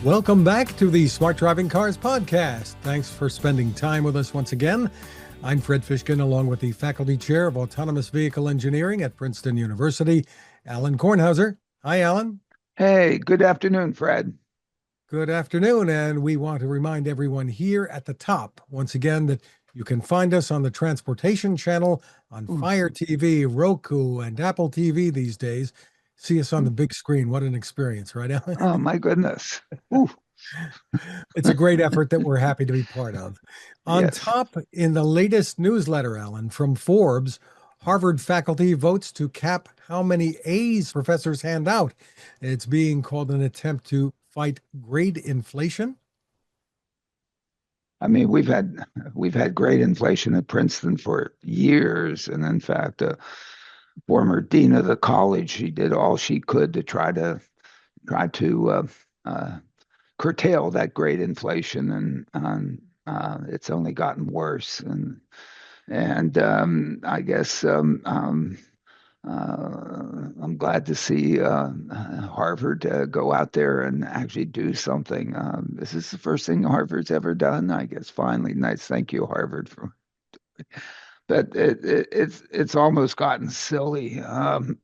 Welcome back to the Smart Driving Cars podcast. Thanks for spending time with us once again. I'm Fred Fishkin, along with the Faculty Chair of Autonomous Vehicle Engineering at Princeton University, Alain Kornhauser. Hi, Alan. Hey, good afternoon, Fred. Good afternoon. And we want to remind everyone here at the top, once again, that you can find us on the Transportation Channel on Ooh, Fire TV, Roku, and Apple TV these days. See us on the big screen. What an experience, right, Alan? oh, my goodness. Ooh, It's a great effort that we're happy to be part of. On yes. top, in the latest newsletter, Alan, from Forbes, Harvard faculty votes to cap how many A's professors hand out. It's being called an attempt to fight grade inflation. I mean, we've had great inflation at Princeton for years, and in fact, former dean of the college, she did all she could to try to curtail that great inflation, and it's only gotten worse. And I guess I'm glad to see Harvard go out there and actually do something. This is the first thing Harvard's ever done. I guess finally, nice. Thank you, Harvard, for. But it's almost gotten silly. Um,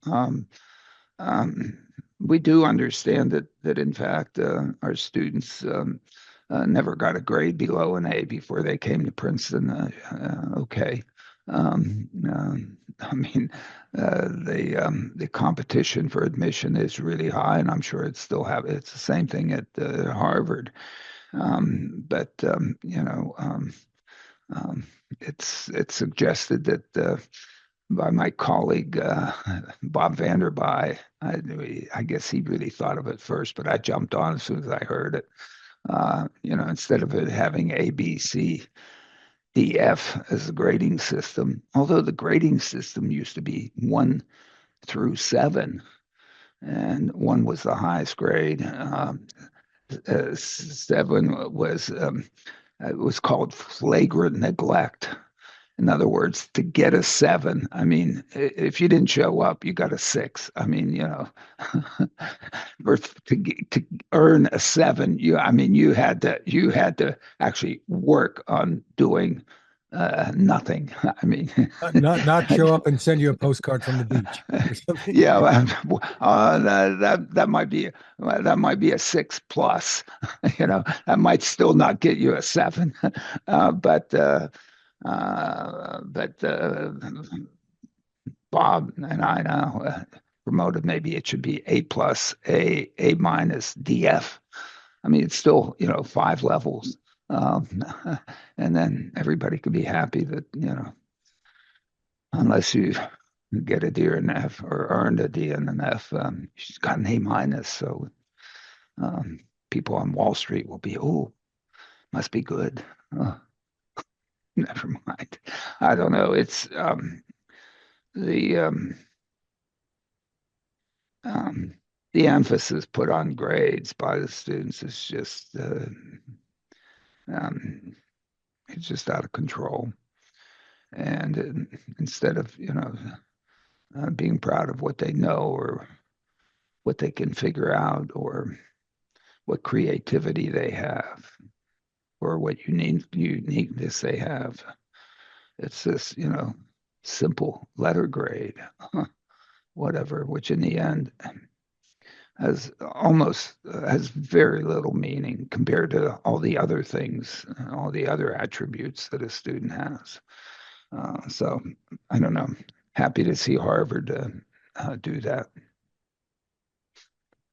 we do understand that in fact our students never got a grade below an A before they came to Princeton. Okay. I mean, the competition for admission is really high, and I'm sure it's the same thing at Harvard. But it's suggested that by my colleague Bob Vanderby. I guess he really thought of it first, but I jumped on as soon as I heard it. Instead of it having A, B, C, D, F as the grading system, although the grading system used to be 1 through 7, and 1 was the highest grade. 7 was it was called flagrant neglect. In other words, to get a 7, I mean, if you didn't show up, you got a 6. I mean, or to earn a 7, you had to actually work on doing nothing. I mean, Not show up and send you a postcard from the beach or something. yeah, that might be a 6 plus. That might still not get you a 7, but Bob and I now promoted maybe it should be A plus, A minus, DF. I mean, it's still 5 levels, um, and then everybody could be happy that unless you get a D or an F or earned a D and an F, she's got an A minus. So um, people on Wall Street will be, oh, must be good. Uh, Never mind. I don't know. It's the um, the emphasis put on grades by the students is just um, it's just out of control. And instead of being proud of what they know or what they can figure out or what creativity they have or what uniqueness they have, it's this simple letter grade, whatever, which in the end has very little meaning compared to all the other things, all the other attributes that a student has. So I don't know. Happy to see Harvard do that.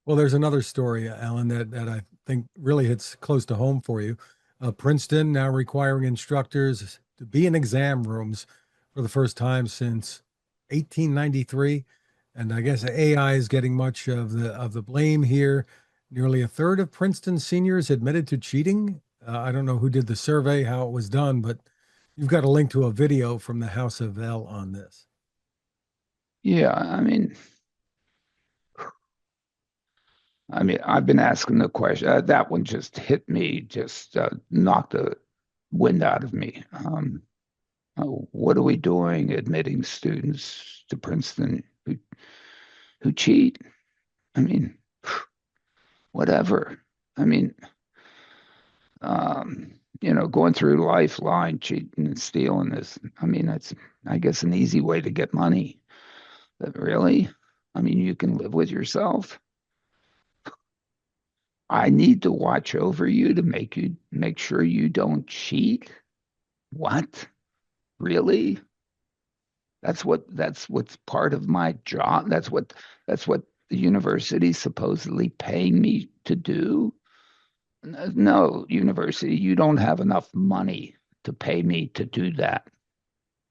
Well, there's another story, Alan, that I think really hits close to home for you. Princeton now requiring instructors to be in exam rooms for the first time since 1893. And I guess AI is getting much of the blame here. Nearly a third of Princeton seniors admitted to cheating. I don't know who did the survey, how it was done, but you've got a link to a video from the House of L on this. Yeah, I've been asking the question. That one just hit me, just knocked the wind out of me. What are we doing admitting students to Princeton who cheat? I mean, whatever. I mean, going through life lying, cheating, and stealing is, I mean, that's, I guess, an easy way to get money. But really, I mean, you can live with yourself. I need to watch over you to make sure you don't cheat. What? Really? That's what's part of my job. That's what the university's supposedly paying me to do. No, university, you don't have enough money to pay me to do that.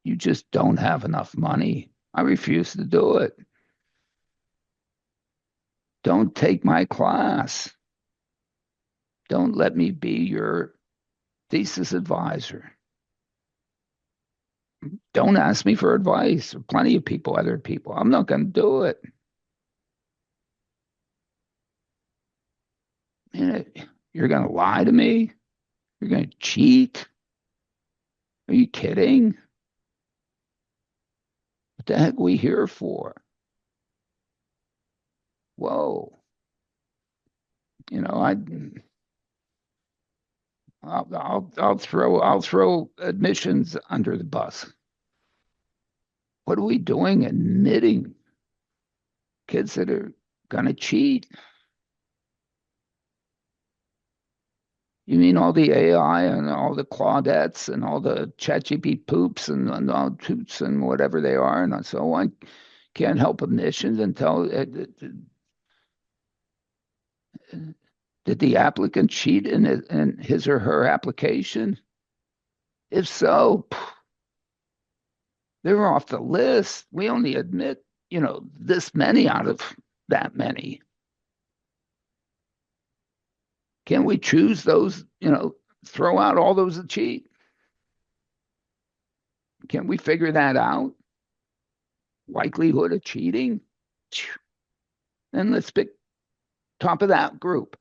You just don't have enough money. I refuse to do it. Don't take my class. Don't let me be your thesis advisor. Don't ask me for advice. Plenty of people, other people. I'm not going to do it. You're going to lie to me? You're going to cheat? Are you kidding? What the heck are we here for? Whoa. You know, I'll throw admissions under the bus. What are we doing admitting kids that are going to cheat? You mean all the AI and all the Claudettes and all the ChatGPT poops and all toots and whatever they are and so on can't help admissions until did the applicant cheat in his or her application? If so, they're off the list. We only admit, this many out of that many. Can't we choose those, throw out all those that cheat? Can't we figure that out? Likelihood of cheating? Then let's pick top of that group.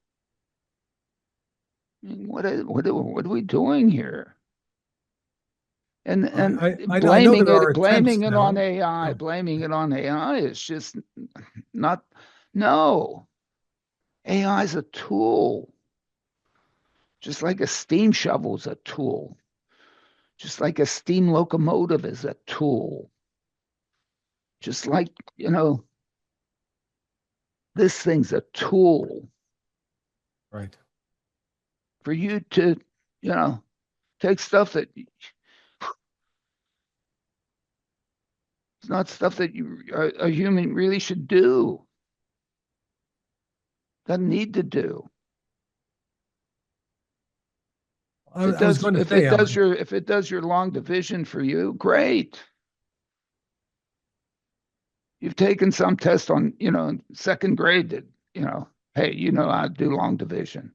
I mean, what are we doing here? And I know blaming there are it attempts blaming it now. on AI, Oh, blaming it on AI is just not. No, AI is a tool, just like a steam shovel is a tool, just like a steam locomotive is a tool, just like this thing's a tool right. for you to take stuff that it's not stuff that a human really should do, doesn't need to do. I, I was going to say, Alan. If it does your long division for you, great. You've taken some test on, second grade that, hey, you know how to do long division.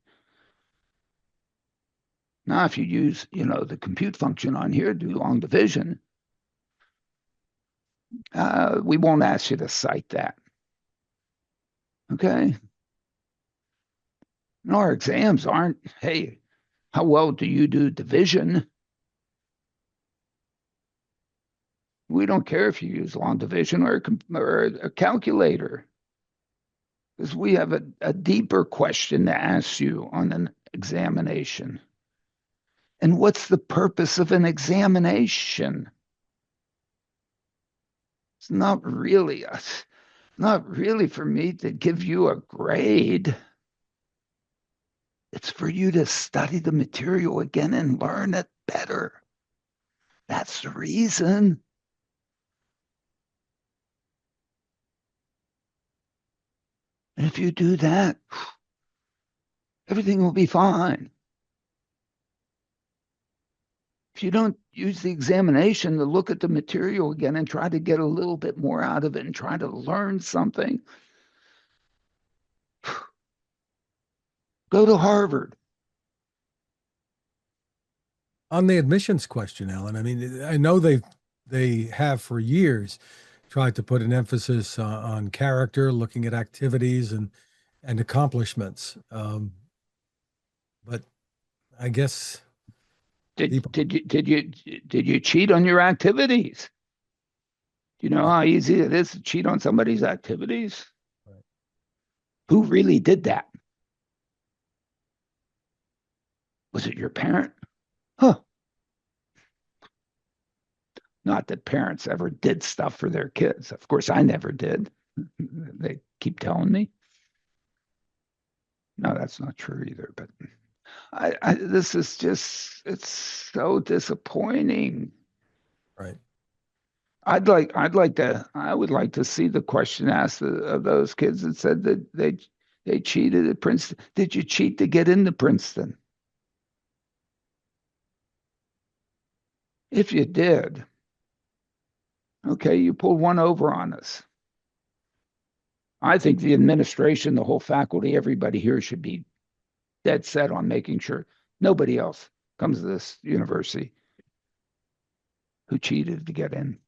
Now, if you use, the compute function on here, do long division, we won't ask you to cite that. Okay. And our exams aren't, hey, how well do you do division? We don't care if you use long division or a calculator, because we have a deeper question to ask you on an examination. And what's the purpose of an examination? It's not really for me to give you a grade. It's for you to study the material again and learn it better. That's the reason. And if you do that, everything will be fine. If you don't use the examination to look at the material again and try to get a little bit more out of it and try to learn something, go to Harvard. On the admissions question, Alan, I mean, I know they have for years tried to put an emphasis on character, looking at activities and accomplishments. But I guess Did people, did you did you did you cheat on your activities? Do you know uh, how easy it is to cheat on somebody's activities? right. Who really did that? Was it your parent? Huh. Not that parents ever did stuff for their kids. Of course, I never did. They keep telling me. No, that's not true either. But this is just, it's so disappointing. Right. I would like to see the question asked of those kids that said that they cheated at Princeton. Did you cheat to get into Princeton? If you did, okay, you pulled one over on us. I think the administration, the whole faculty, everybody here should be dead set on making sure nobody else comes to this university who cheated to get in.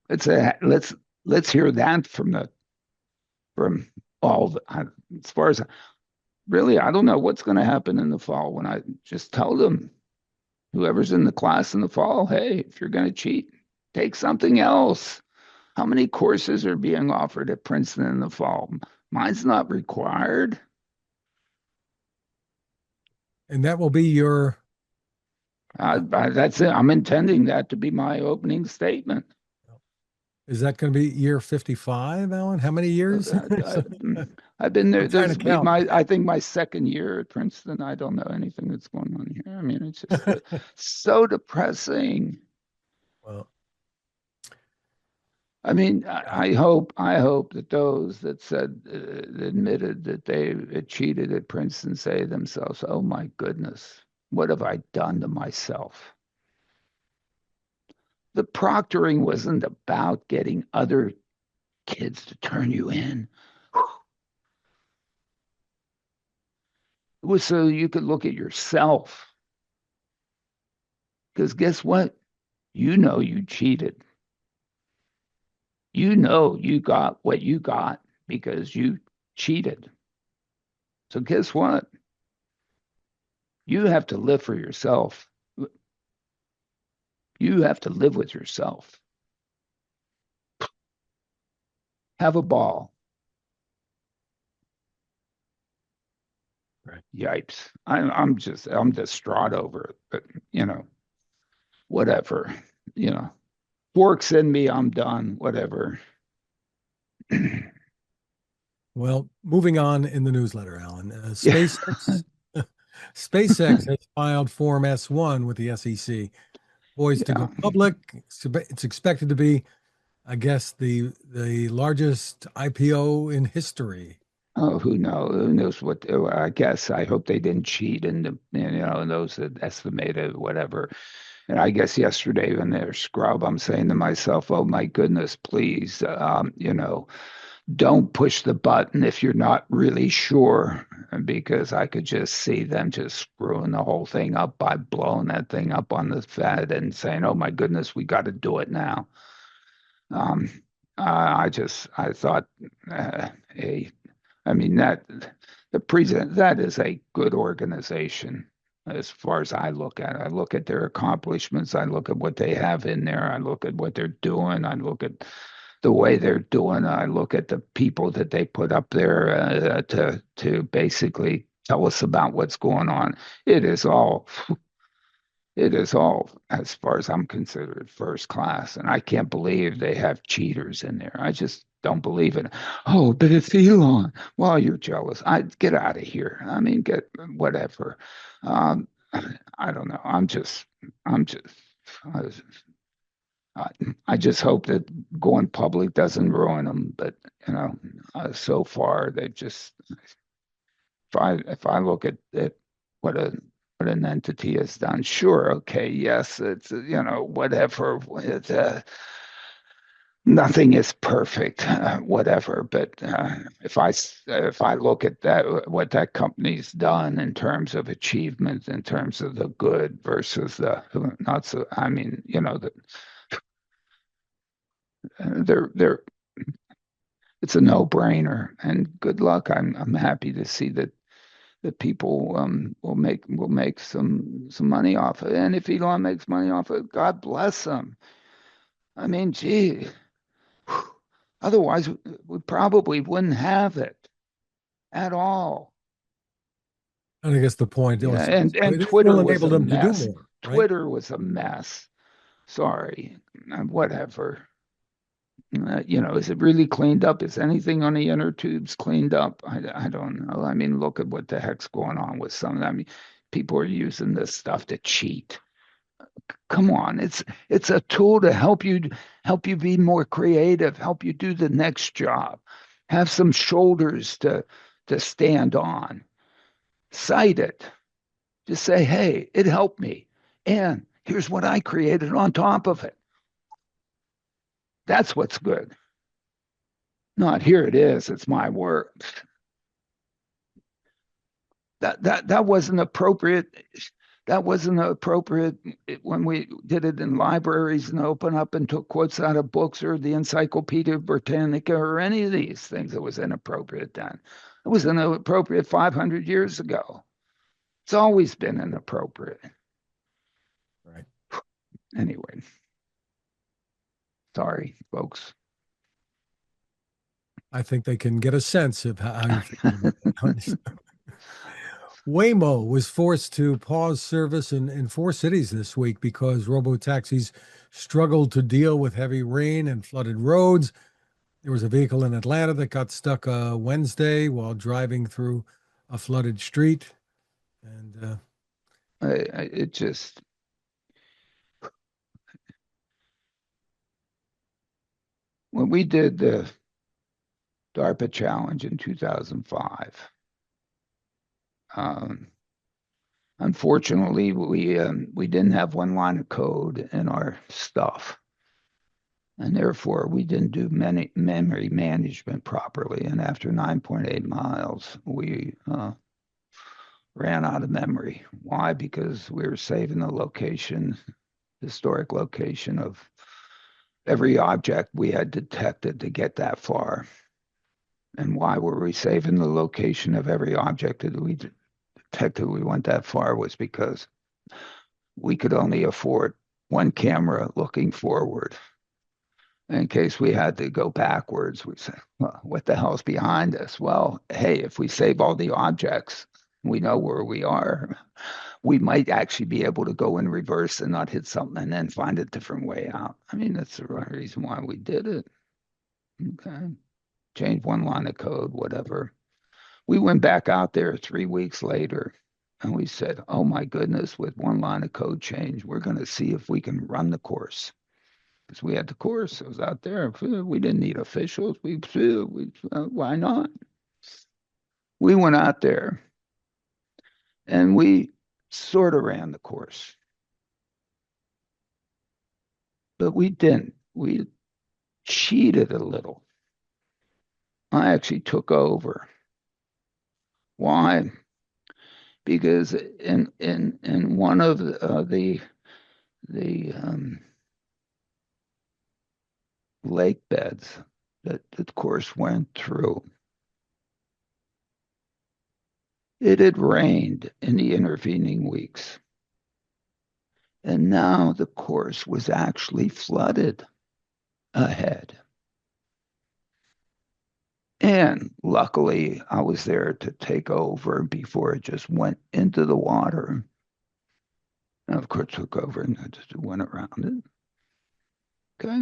Let's hear that from all the, as far as really, I don't know what's going to happen in the fall when I just tell them whoever's in the class in the fall, hey, if you're going to cheat, take something else. How many courses are being offered at Princeton in the fall? Mine's not required. And that will be your, That's it. I'm intending that to be my opening statement. is that going to be year 55, Alan? How many years? I've been there. I'm trying This to will be count. I think my second year at Princeton. I don't know anything that's going on here. I mean, it's just so depressing. Well, I mean, yeah. I hope that those that said, admitted that they had cheated at Princeton say to themselves, "Oh my goodness, what have I done to myself?" The proctoring wasn't about getting other kids to turn you in. It was so you could look at yourself. Because guess what? You know you cheated. You know you got what you got because you cheated. So guess what? You have to live for yourself. You have to live with yourself. Have a ball. Right. Yipes. I'm distraught over it, but whatever. You know, forks in me, I'm done. Whatever. Well, moving on in the newsletter, Alan. Yeah. SpaceX has filed Form S1 with the SEC, poised to Yeah. go public. It's expected to be, I guess, the largest IPO in history. Oh, who knows? Who knows what? I guess I hope they didn't cheat and those that estimated whatever. And I guess yesterday when they're scrub, I'm saying to myself, "Oh my goodness, please, don't push the button if you're not really sure," because I could just see them just screwing the whole thing up by blowing that thing up on the Fed and saying, "Oh my goodness, we got to do it now." Um, I thought, hey, I mean that the president that is a good organization as far as I look at it. I look at their accomplishments. I look at what they have in there. I look at what they're doing. I look at the way they're doing. I look at the people that they put up there to basically tell us about what's going on. It is all it is all, as far as I'm considered, first class. And I can't believe they have cheaters in there. I just don't believe it. Oh, but it's Elon. Well, you're jealous. I get out of here. I mean, get whatever. Um, I don't know. I'm just, I, I I just hope that going public doesn't ruin them. But so far they've just. If I look at what a what an entity has done, sure, okay, yes, it's whatever. Nothing is perfect, whatever. But if I look at that, what that company's done in terms of achievements, in terms of the good versus the not so, I mean, they're it's a no-brainer. And good luck. I'm happy to see that people will make some money off of it. And if Elon makes money off of it, God bless him. I mean, gee, otherwise we probably wouldn't have it at all. And I guess the point Yeah, was and it Twitter will was enable a them to do mess. more, right? Twitter was a mess. Sorry, whatever. Is it really cleaned up? Is anything on the inner tubes cleaned up? I don't know. I mean, look at what the heck's going on with some of them. I mean, people are using this stuff to cheat. Come on, it's a tool to help you be more creative, help you do the next job, have some shoulders to stand on. Cite it. Just say, hey, it helped me. And here's what I created on top of it. That's what's good. Not here it is, it's my work. That wasn't appropriate. That wasn't appropriate when we did it in libraries and open up and took quotes out of books or the Encyclopedia Britannica or any of these things. It was inappropriate then. It was inappropriate 500 years ago. It's always been inappropriate. Right. Anyway, sorry, folks. I think they can get a sense of how you're feeling about that. Waymo was forced to pause service in four cities this week because robotaxis struggled to deal with heavy rain and flooded roads. There was a vehicle in Atlanta that got stuck Wednesday while driving through a flooded street. And It just, when we did the DARPA challenge in 2005, um, unfortunately, we didn't have one line of code in our stuff, and therefore we didn't do many memory management properly. And after 9.8 miles, we ran out of memory. Why? Because we were saving the location, historic location of every object we had detected to get that far. And why were we saving the location of every object that we detected we went that far was because we could only afford one camera looking forward. In case we had to go backwards, we said, well, what the hell's behind us? Well, hey, if we save all the objects, we know where we are. We might actually be able to go in reverse and not hit something and then find a different way out. I mean, that's the right reason why we did it. Okay. Change one line of code, whatever. We went back out there 3 weeks later and we said, oh my goodness, with one line of code change, we're going to see if we can run the course. Because we had the course, it was out there. We didn't need officials. Why not? We went out there and we sort of ran the course, but we didn't. We cheated a little. I actually took over. Why? Because in one of the lake beds that the course went through, it had rained in the intervening weeks. And now the course was actually flooded ahead. And luckily, I was there to take over before it just went into the water. And of course, took over and I just went around it. Okay.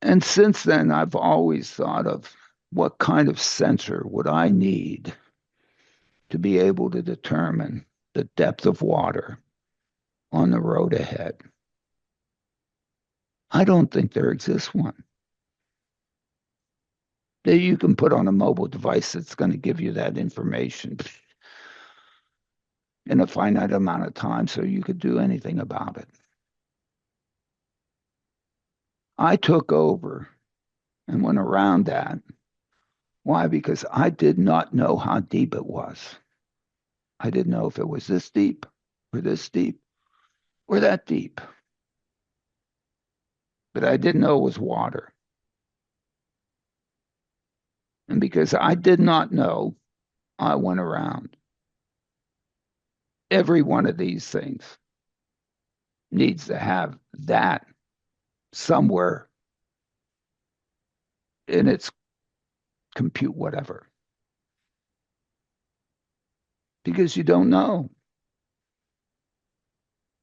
And since then, I've always thought of what kind of sensor would I need to be able to determine the depth of water on the road ahead. I don't think there exists one that you can put on a mobile device that's going to give you that information in a finite amount of time so you could do anything about it. I took over and went around that. Why? Because I did not know how deep it was. I didn't know if it was this deep or this deep or that deep. But I didn't know it was water. And because I did not know, I went around. Every one of these things needs to have that somewhere in its compute, whatever. because you don't know.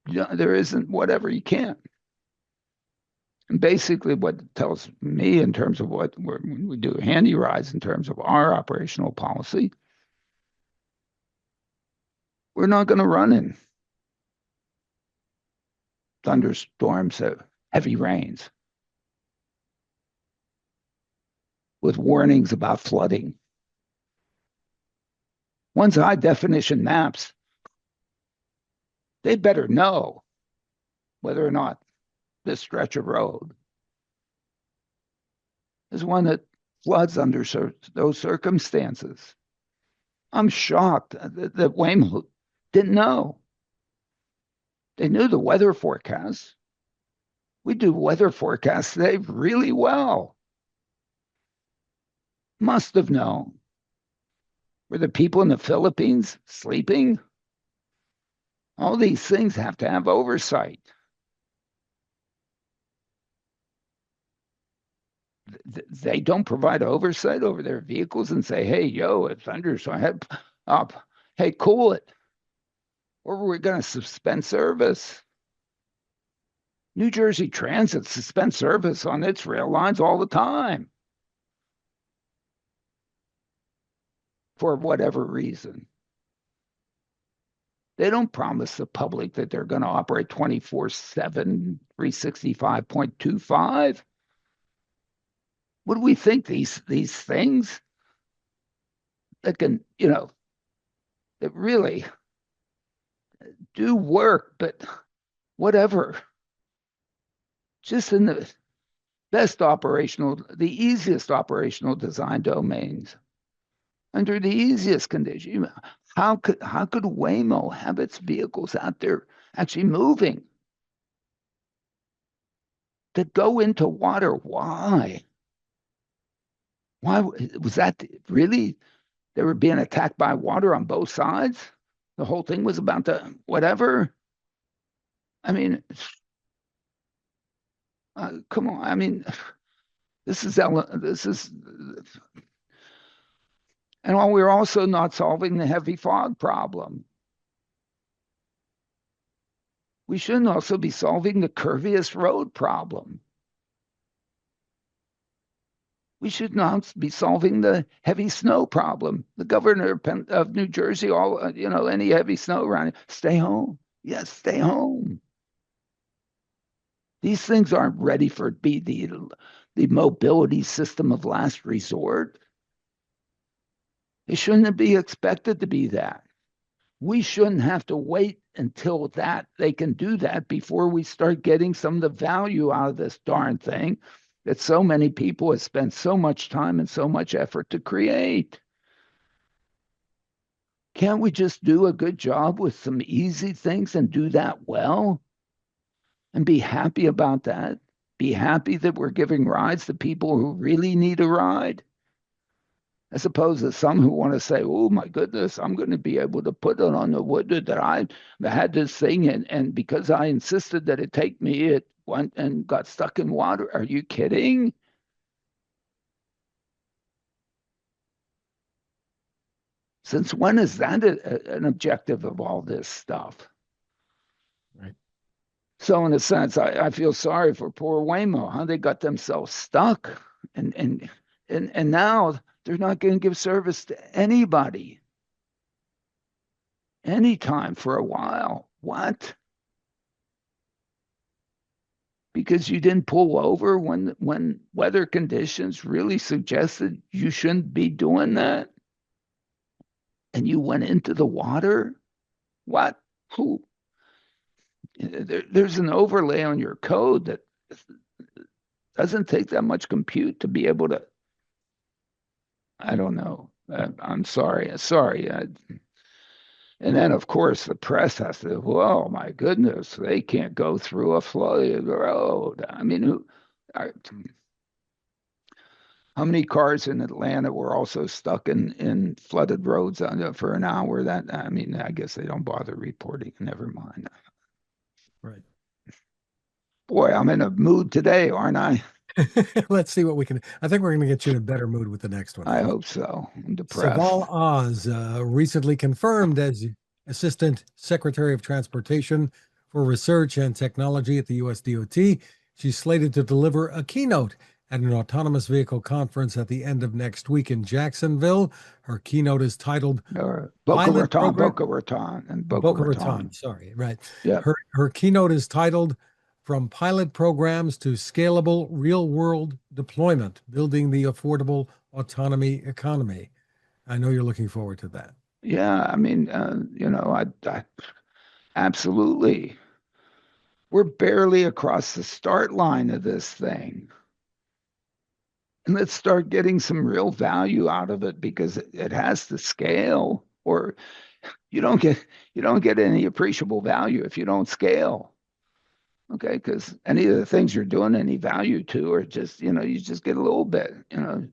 There isn't whatever you can't. And basically, what it tells me in terms of what when we do handy rides in terms of our operational policy, we're not going to run in thunderstorms, heavy rains with warnings about flooding. One's high definition maps, they better know whether or not this stretch of road is one that floods under those circumstances. I'm shocked that Waymo didn't know. They knew the weather forecasts. We do weather forecasts today really well. Must have known. Were the people in the Philippines sleeping? All these things have to have oversight. They don't provide oversight over their vehicles and say, hey, yo, it's thunder, so I had up. Hey, cool it. Or we're going to suspend service. New Jersey Transit suspends service on its rail lines all the time for whatever reason. They don't promise the public that they're going to operate 24/7, 365.25. What do we think these things that can, that really do work, but whatever, just in the easiest operational design domains, under the easiest conditions. How could Waymo have its vehicles out there actually moving to go into water? Why? Why was that really? They were being attacked by water on both sides. The whole thing was about the whatever. I mean, come on. I mean, this is, and while we're also not solving the heavy fog problem, we shouldn't also be solving the curviest road problem. We should not be solving the heavy snow problem. The governor of New Jersey, any heavy snow around, stay home. Yes, stay home. These things aren't ready for be the mobility system of last resort. It shouldn't be expected to be that. We shouldn't have to wait until they can do that before we start getting some of the value out of this darn thing that so many people have spent so much time and so much effort to create. Can't we just do a good job with some easy things and do that well and be happy about that? Be happy that we're giving rides to people who really need a ride, as opposed to some who want to say, oh my goodness, I'm going to be able to put it on the wood that I had this thing, and because I insisted that it take me, it went and got stuck in water. Are you kidding? Since when is that an objective of all this stuff? Right. So in a sense, I feel sorry for poor Waymo, how they got themselves stuck, and now they're not going to give service to anybody anytime for a while. What? Because you didn't pull over when weather conditions really suggested you shouldn't be doing that, and you went into the water? What? Who? There's an overlay on your code that doesn't take that much compute to be able to. I don't know. I'm sorry. And then, of course, the press has to, oh my goodness, they can't go through a flooded road. I mean, how many cars in Atlanta were also stuck in flooded roads for an hour? I guess they don't bother reporting. Never mind. Right. Boy, I'm in a mood today, aren't I? Let's see what we can. I think we're going to get you in a better mood with the next one, I Alan. hope so. I'm depressed. Seval Oz, recently confirmed as Assistant Secretary of Transportation for Research and Technology at the US DOT. She's slated to deliver a keynote at an autonomous vehicle conference at the end of next week in Jacksonville. Her keynote is titled Boca Pilot Raton, Program. Boca Raton, and Boca Boca Raton, Raton. sorry, right. Yep. Her keynote is titled From Pilot Programs to Scalable Real World Deployment, Building the Affordable Autonomy Economy. I know you're looking forward to that. Yeah, I mean, I absolutely. We're barely across the start line of this thing. And let's start getting some real value out of it because it has to scale, or you don't get you don't get any appreciable value if you don't scale. Okay, because any of the things you're doing any value to are just, you just get a little bit,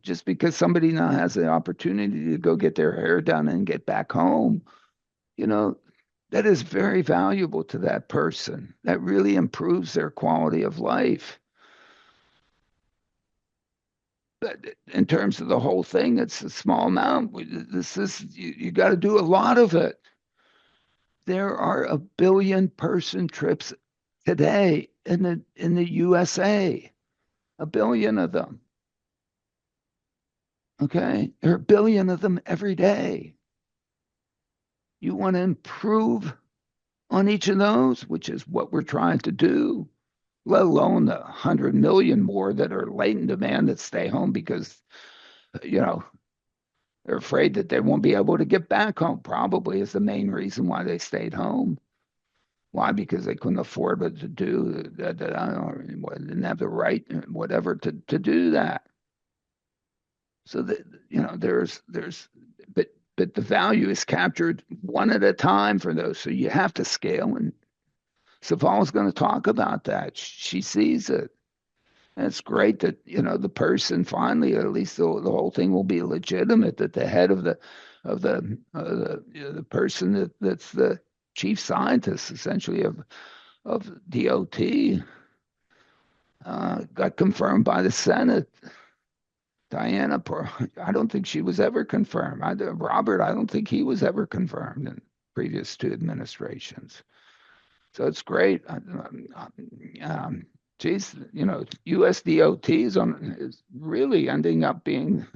just because somebody now has the opportunity to go get their hair done and get back home, you know, that is very valuable to that person. That really improves their quality of life. But in terms of the whole thing, it's a small amount. This is you got to do a lot of it. There are 1 billion person trips today in the USA. 1 billion of them. Okay, there are 1 billion of them every day. You want to improve on each of those, which is what we're trying to do, let alone the 100 million more that are latent demand that stay home because, you know, they're afraid that they won't be able to get back home, probably is the main reason why they stayed home. Why? Because they couldn't afford it to do that. I don't know, didn't have the right, whatever, to do that. So that, but the value is captured one at a time for those. So you have to scale, and Saval's going to talk about that. She sees it. And it's great that, the person finally, at least the whole thing will be legitimate, that the head of the person that's the chief scientist essentially of DOT got confirmed by the Senate. Diana, I don't think she was ever confirmed. Robert, I don't think he was ever confirmed in previous two administrations. So it's great. Geez, USDOT is really ending up being,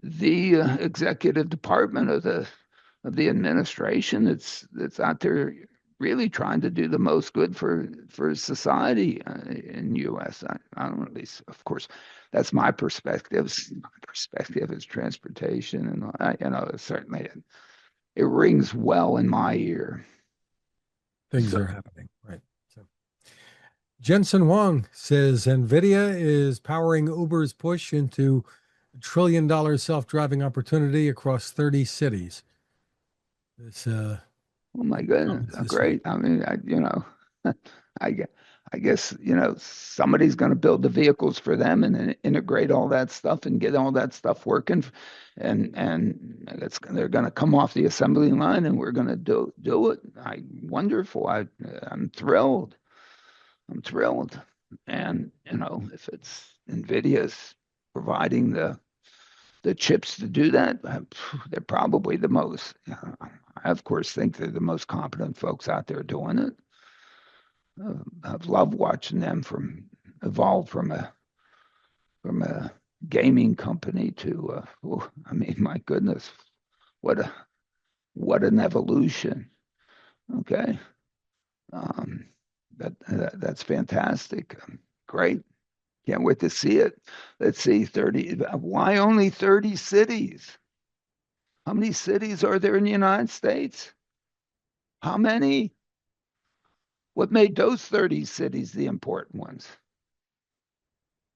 the executive department of the administration that's out there really trying to do the most good for society in U.S. I don't know, at least, of course, that's my perspective. My perspective is transportation, and certainly it rings well in my ear. Things So, are happening, right? So Jensen Huang says NVIDIA is powering Uber's push into $1 trillion self-driving opportunity across 30 cities. This oh my goodness, comments this week. great. I mean, I guess, I guess, somebody's going to build the vehicles for them and then integrate all that stuff and get all that stuff working, and they're going to come off the assembly line and we're going to do it. Wonderful. I'm thrilled. I'm thrilled. And if it's NVIDIA's providing the chips to do that, they're probably the most. I of course think they're the most competent folks out there doing it. I've loved watching them evolve from a gaming company to I mean, my goodness, what a what an evolution. Okay, um, that's fantastic. Great, can't wait to see it. Let's see, 30. Why only 30 cities? How many cities are there in the United States? How many? What made those 30 cities the important ones?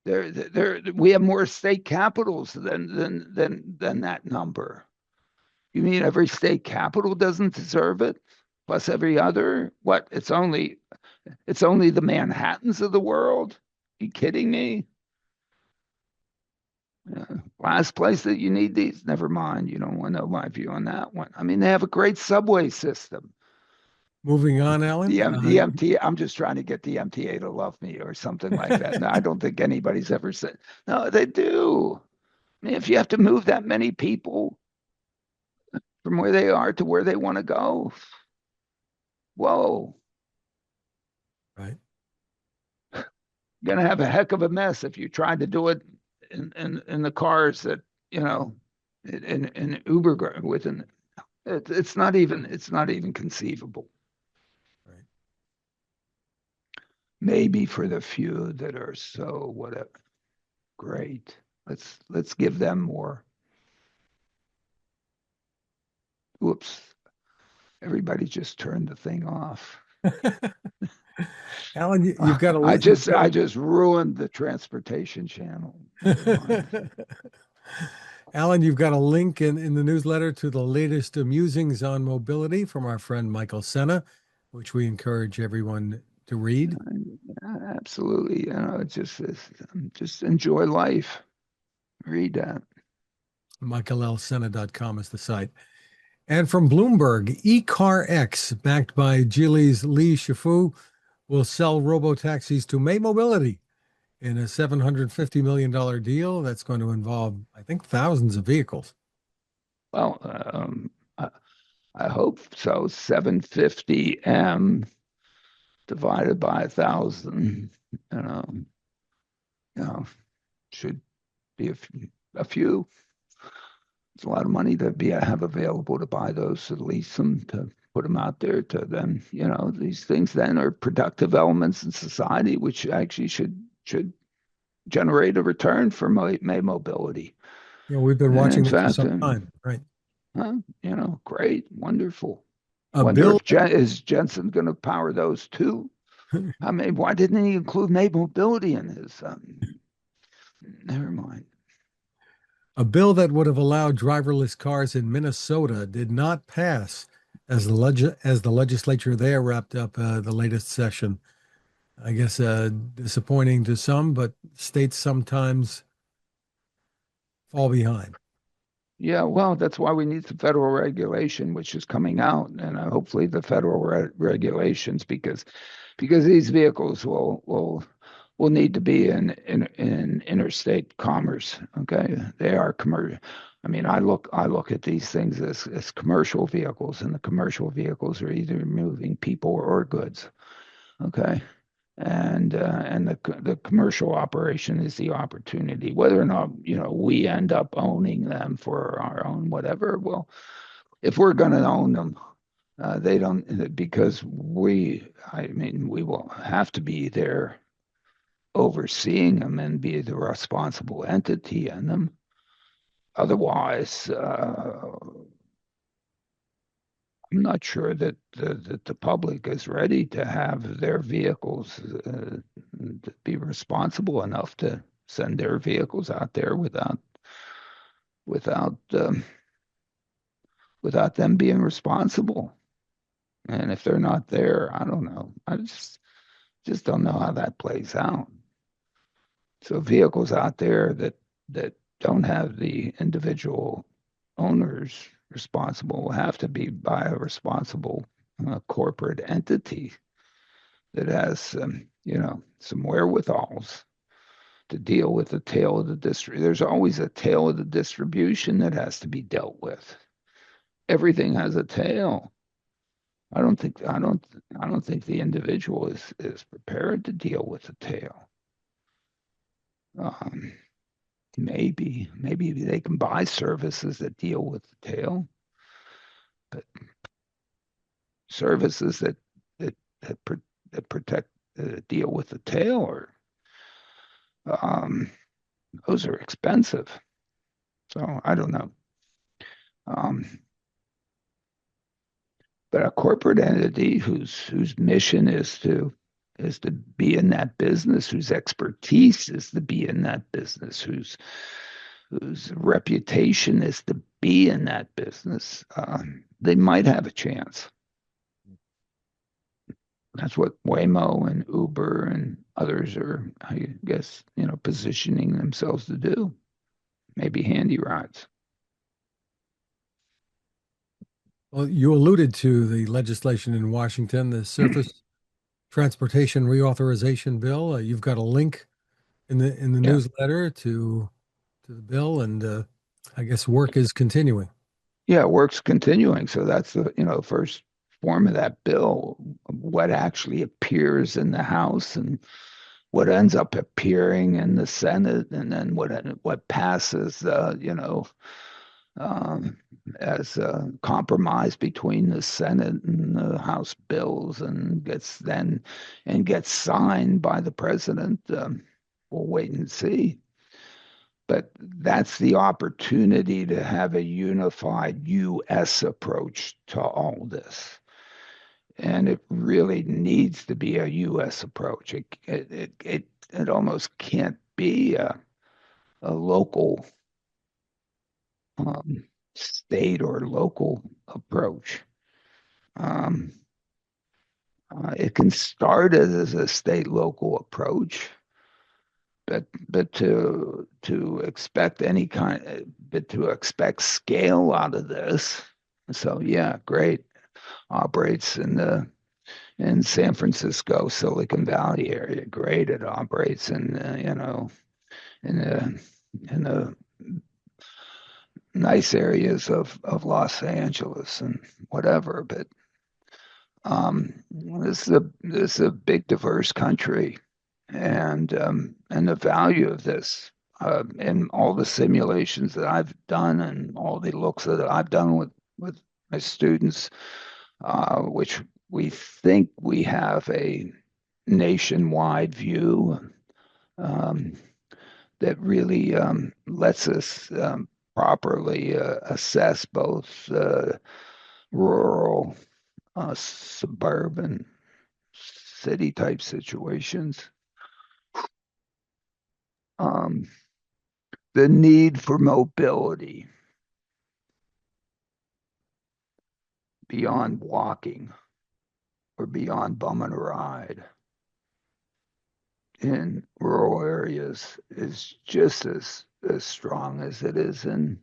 We have more state capitals than that number. You mean every state capital doesn't deserve it? Plus every other? What? It's only the Manhattans of the world? Are you kidding me? Last place that you need these? Never mind. You don't want to know my view on that one. I mean, they have a great subway system. Moving on, Alan. The MTA, I'm just trying to get the MTA to love me or something like that. No, I don't think anybody's ever said, no, they do. I mean, if you have to move that many people from where they are to where they want to go, whoa, Right. you're going to have a heck of a mess if you try to do it in the cars that, in Uber within. It's not even conceivable. Right. Maybe for the few that are so whatever. Great. Let's give them more. Whoops. Everybody just turned the thing off. Alan, you've got I a you've just got I just ruined the transportation channel. Never mind. Alan, you've got a link in the newsletter to the latest musings on mobility from our friend Michael Sena, which we encourage everyone to read. Absolutely. Just enjoy life. Read that. michaellsena.com is the site. And from Bloomberg, EcarX, backed by Geely's Li Shufu, will sell robotaxis to May Mobility in a $750 million deal that's going to involve, I think, thousands of vehicles. Well, I hope so. 750M divided by 1,000, you know, you know, should be a few. It's a lot of money to have available to buy those, to lease them, to put them out there, to then, these things then are productive elements in society, which actually should generate a return for May Mobility. We've been And in watching this for fact, some time, right? great, wonderful. A Wonder bill. if is Jensen going to power those too? I mean, why didn't he include May Mobility in his? Never mind. A bill that would have allowed driverless cars in Minnesota did not pass as the legislature there wrapped up the latest session. I guess disappointing to some, but states sometimes fall behind. Yeah, well, that's why we need the federal regulation, which is coming out, and hopefully the federal regulations, because these vehicles will need to be in interstate commerce. Okay, they are commercial. I mean, I look at these things as commercial vehicles, and the commercial vehicles are either moving people or goods. Okay, and the commercial operation is the opportunity. Whether or not we end up owning them for our own whatever. Well, if we're going to own them, they don't, because I mean, we will have to be there overseeing them and be the responsible entity in them. Otherwise, I'm not sure that the public is ready to have their vehicles to be responsible enough to send their vehicles out there without without them being responsible. And if they're not there, I don't know. I just don't know how that plays out. So vehicles out there that don't have the individual owners responsible will have to be by a responsible corporate entity that has some wherewithals to deal with the tail of the district. There's always a tail of the distribution that has to be dealt with. Everything has a tail. I don't think the individual is prepared to deal with the tail. Um, maybe they can buy services that deal with the tail, but services that that protect deal with the tail or those are expensive. So I don't know. Um, but a corporate entity whose mission is to be in that business, whose expertise is to be in that business, whose reputation is to be in that business, they might have a chance. That's what Waymo and Uber and others are, I guess, positioning themselves to do. Maybe handy rides. Well, you alluded to the legislation in Washington, the Surface Transportation Reauthorization Bill. You've got a link in the Yeah. newsletter to the bill, and I guess work is continuing. Yeah, work's continuing. So that's the, first form of that bill, what actually appears in the House and what ends up appearing in the Senate, and then what passes, um, as a compromise between the Senate and the House bills, and gets signed by the president. We'll wait and see. But that's the opportunity to have a unified U.S. approach to all this. And it really needs to be a U.S. approach. It almost can't be a local, um, state or local approach. Um, it can start as a state local approach, but to expect any kind, but to expect scale out of this. So yeah, great. Operates in San Francisco, Silicon Valley area. Great. It operates in the in the nice areas of Los Angeles and whatever. But this is a big diverse country, and the value of this, and all the simulations that I've done and all the looks that I've done with my students, which we think we have a nationwide view, um, that really lets us properly assess both rural, suburban, city type situations. Um, the need for mobility beyond walking or beyond bumming a ride in rural areas is just as strong as it is in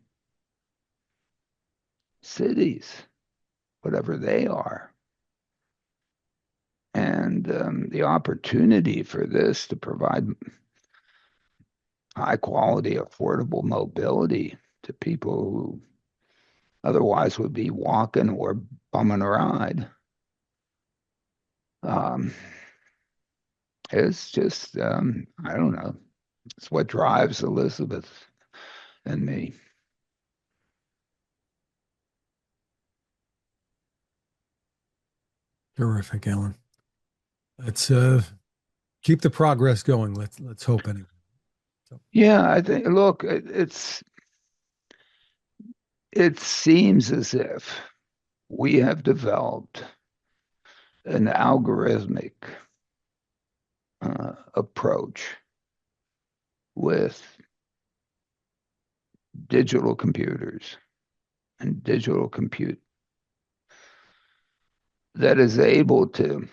cities, whatever they are. And the opportunity for this to provide high quality, affordable mobility to people who otherwise would be walking or bumming a ride, um, is just, I don't know, it's what drives Elizabeth and me. Terrific, Alan. Let's keep the progress going. Let's hope anyway. So, Yeah, I think, look, it seems as if we have developed an algorithmic approach with digital computers and digital compute that is able to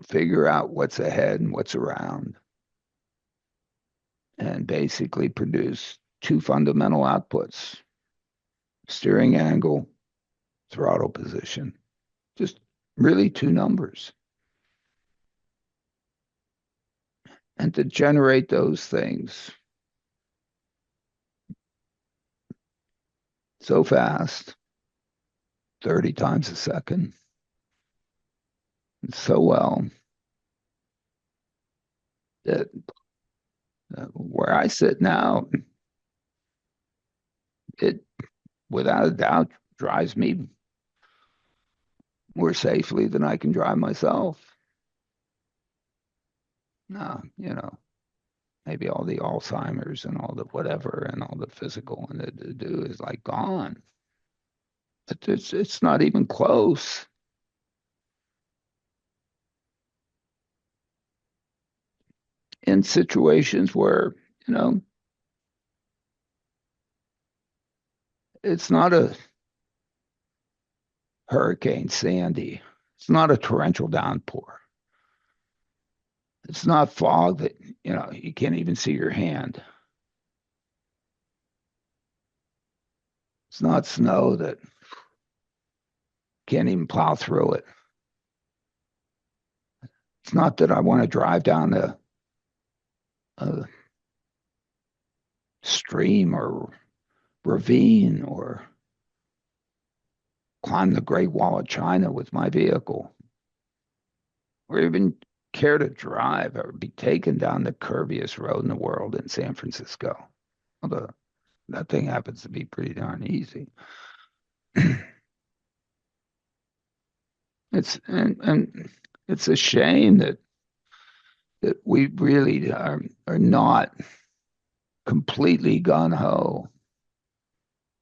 figure out what's ahead and what's around, and basically produce two fundamental outputs: steering angle, throttle position. Just really two numbers. And to generate those things so fast, 30 times a second, and so well, that where I sit now, it without a doubt drives me more safely than I can drive myself. Now, maybe all the Alzheimer's and all the whatever and all the physical and the do is like gone. But it's not even close. In situations where, you know, it's not a Hurricane Sandy. It's not a torrential downpour. It's not fog that, you can't even see your hand. It's not snow that can't even plow through it. It's not that I want to drive down a stream or ravine or climb the Great Wall of China with my vehicle, or even care to drive or be taken down the curviest road in the world in San Francisco. Although that thing happens to be pretty darn easy. And it's a shame that we really are not completely gung ho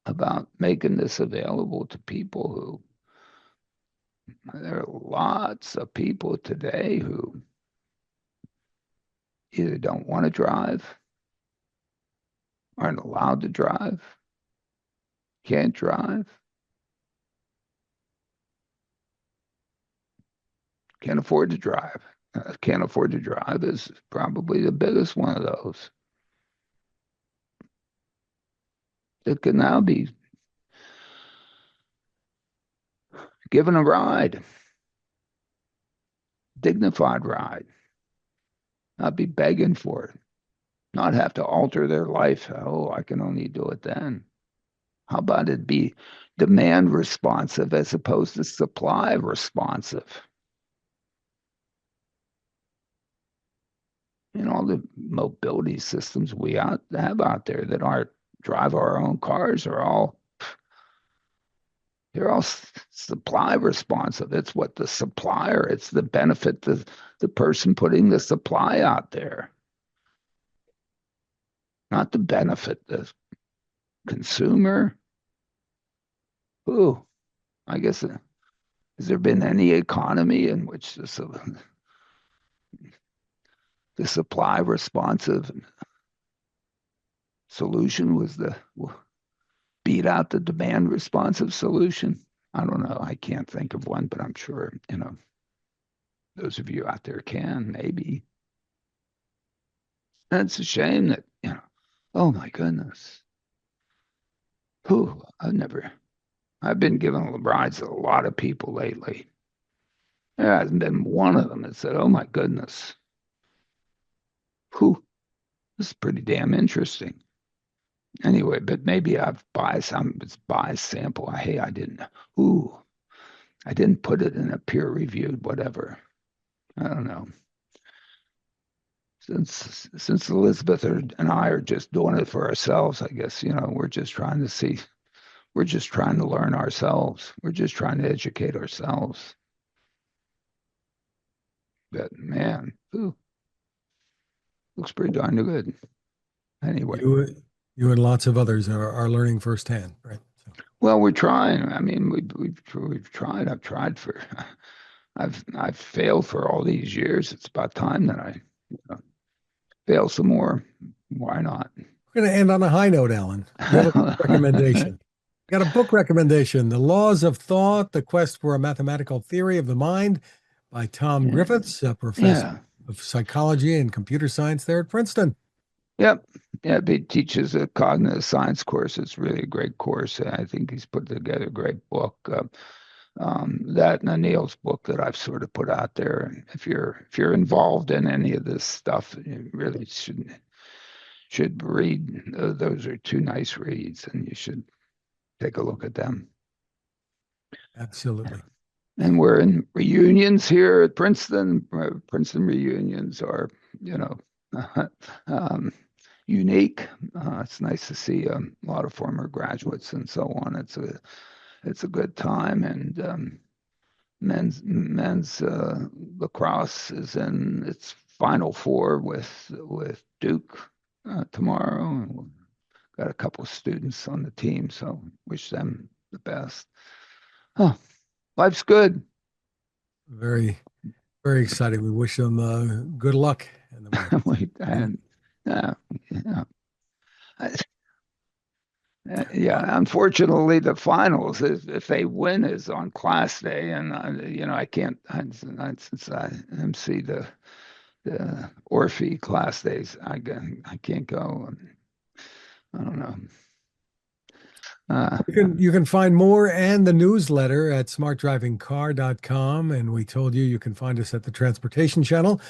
about making this available to people who there are lots of people today who either don't want to drive, aren't allowed to drive, can't drive, can't afford to drive. Can't afford to drive is probably the biggest one of those. It can now be given a ride, dignified ride, not be begging for it, not have to alter their life. Oh, I can only do it then. How about it be demand responsive as opposed to supply responsive? All the mobility systems we have out there that aren't drive our own cars are all they're all supply responsive. It's what the supplier, it's the benefit the person putting the supply out there, not the benefit the consumer. Ooh, I guess has there been any economy in which the supply responsive solution was the beat out the demand responsive solution? I don't know. I can't think of one, but I'm sure, those of you out there can, maybe. And it's a shame that, oh my goodness. Whew, I've been giving rides to a lot of people lately. There hasn't been one of them that said, oh my goodness. Whew, this is pretty damn interesting. Anyway, but maybe I've it's bias sample. Hey, I didn't put it in a peer reviewed whatever. I don't know. Since Elizabeth and I are just doing it for ourselves, I guess, we're just trying to see, we're just trying to learn ourselves. We're just trying to educate ourselves. But man, looks pretty darn good. Anyway. You and lots of others are learning firsthand, right? So. Well, we're trying. I mean, we've tried. I've failed for all these years. It's about time that I fail some more. Why not? We're going to end on a high note, Alan. You have a book recommendation. Got a book recommendation, The Laws of Thought, The Quest for a Mathematical Theory of the Mind by Tom Griffiths, a professor of psychology and computer science there at Princeton. Yep. Yeah, he teaches a cognitive science course. It's really a great course. I think he's put together a great book. That and Anil's book that I've sort of put out there. If you're involved in any of this stuff, you really should read. Those are two nice reads, and you should take a look at them. Absolutely. And we're in reunions here at Princeton. Princeton reunions are, unique. It's nice to see a lot of former graduates and so on. It's a good time, and men's lacrosse is in its Final Four with Duke tomorrow. We've got a couple of students on the team, so wish them the best. Oh, life's good. Very, very exciting. We wish them good luck in the market. Yeah, unfortunately, the finals, if they win, is on class day, and I can't. Since I MC the Orphe class days, I can't go. I don't know. Uh, You can find more and the newsletter at smartdrivingcar.com. And we told you can find us at the Transportation Channel.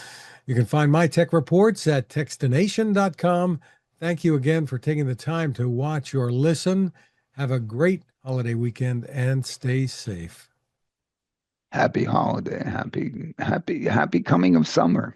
You can find my tech reports at techstination.com. Thank you again for taking the time to watch or listen. Have a great holiday weekend and stay safe. Happy holiday, happy coming of summer.